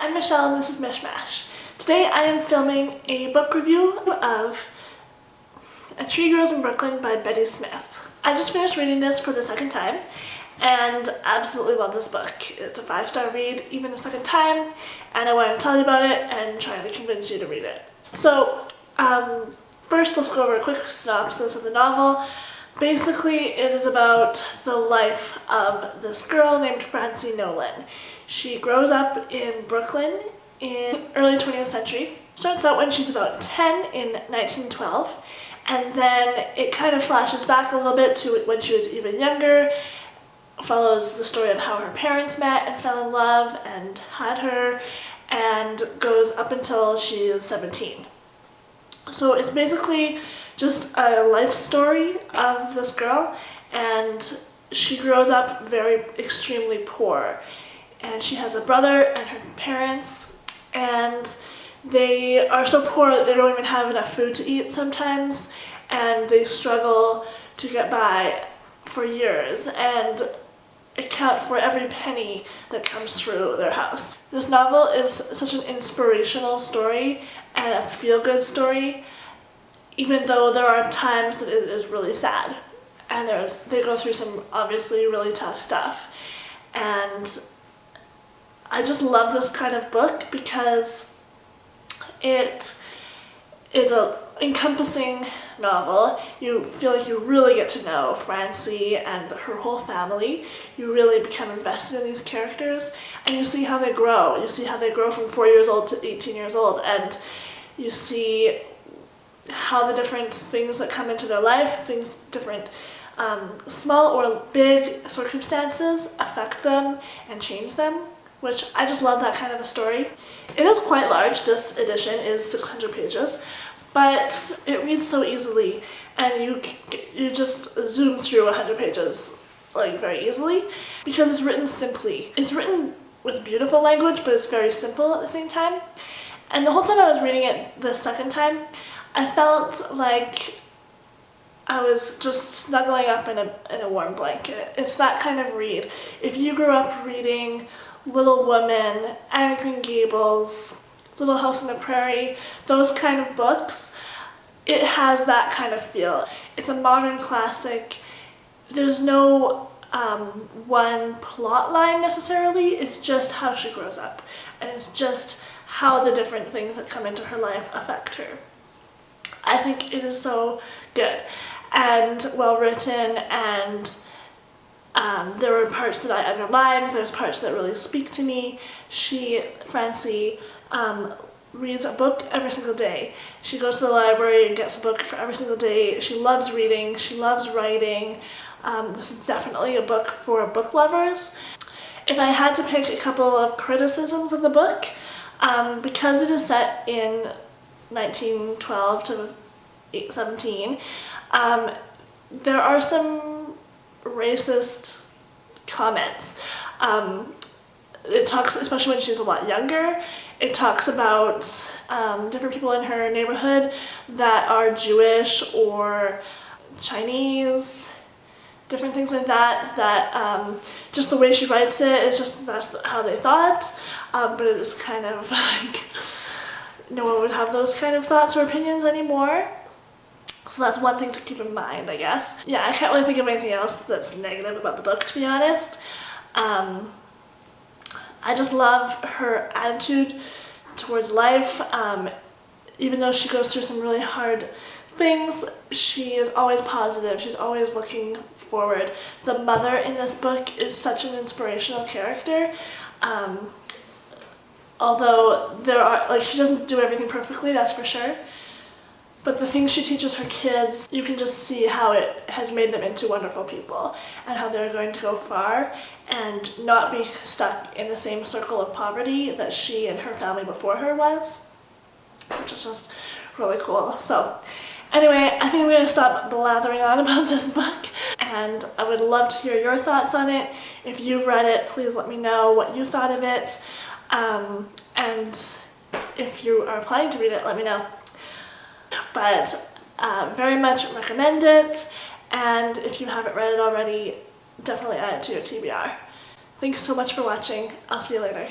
I'm Michelle and this is Michmash. Today I am filming a book review of A Tree Grows in Brooklyn by Betty Smith. I just finished reading this for the second time and absolutely love this book. It's a 5-star read even the second time, and I want to tell you about it and try to convince you to read it. So first let's go over a quick synopsis of the novel. Basically, it is about the life of this girl named Francie Nolan. She grows up in Brooklyn in early 20th century. Starts out when she's about 10 in 1912, and then it kind of flashes back a little bit to when she was even younger. Follows the story of how her parents met and fell in love and had her, and goes up until she is 17. So it's basically just a life story of this girl, and she grows up extremely poor. And she has a brother and her parents, and they are so poor that they don't even have enough food to eat sometimes, and they struggle to get by for years and account for every penny that comes through their house. This novel is such an inspirational story and a feel-good story, even though there are times that it is really sad, and they go through some obviously really tough stuff. And I just love this kind of book because it is an encompassing novel. You feel like you really get to know Francie and her whole family. You really become invested in these characters, and you see how they grow. You see how they grow from 4 years old to 18 years old, and you see how the different things that come into their life, different small or big circumstances affect them and change them, which I just love that kind of a story. It is quite large. This edition is 600 pages, but it reads so easily, and you just zoom through 100 pages like very easily because it's written simply. It's written with beautiful language, but it's very simple at the same time. And the whole time I was reading it the second time, I felt like I was just snuggling up in a warm blanket. It's that kind of read. If you grew up reading Little Women, Anne of Green Gables, Little House on the Prairie, those kind of books, it has that kind of feel. It's a modern classic. There's no one plot line necessarily. It's just how she grows up, and it's just how the different things that come into her life affect her. I think it is so good and well written, and there were parts that I underlined, there's parts that really speak to me. Francie, reads a book every single day. She goes to the library and gets a book for every single day. She loves reading, she loves writing. This is definitely a book for book lovers. If I had to pick a couple of criticisms of the book, because it is set in 1912 to 17, there are some racist comments. It talks, especially when she's a lot younger, it talks about different people in her neighborhood that are Jewish or Chinese, different things like that, just the way she writes it is just that's how they thought, but it is kind of like no one would have those kind of thoughts or opinions anymore. So that's one thing to keep in mind, I guess. Yeah, I can't really think of anything else that's negative about the book, to be honest. I just love her attitude towards life. Even though she goes through some really hard things, she is always positive. She's always looking forward. The mother in this book is such an inspirational character. Although she doesn't do everything perfectly, that's for sure. But the things she teaches her kids, you can just see how it has made them into wonderful people, and how they're going to go far and not be stuck in the same circle of poverty that she and her family before her was, which is just really cool. So anyway, I think I'm going to stop blathering on about this book, and I would love to hear your thoughts on it. If you've read it, please let me know what you thought of it, and if you are planning to read it, let me know. But very much recommend it, and if you haven't read it already, definitely add it to your TBR. Thanks so much for watching. I'll see you later.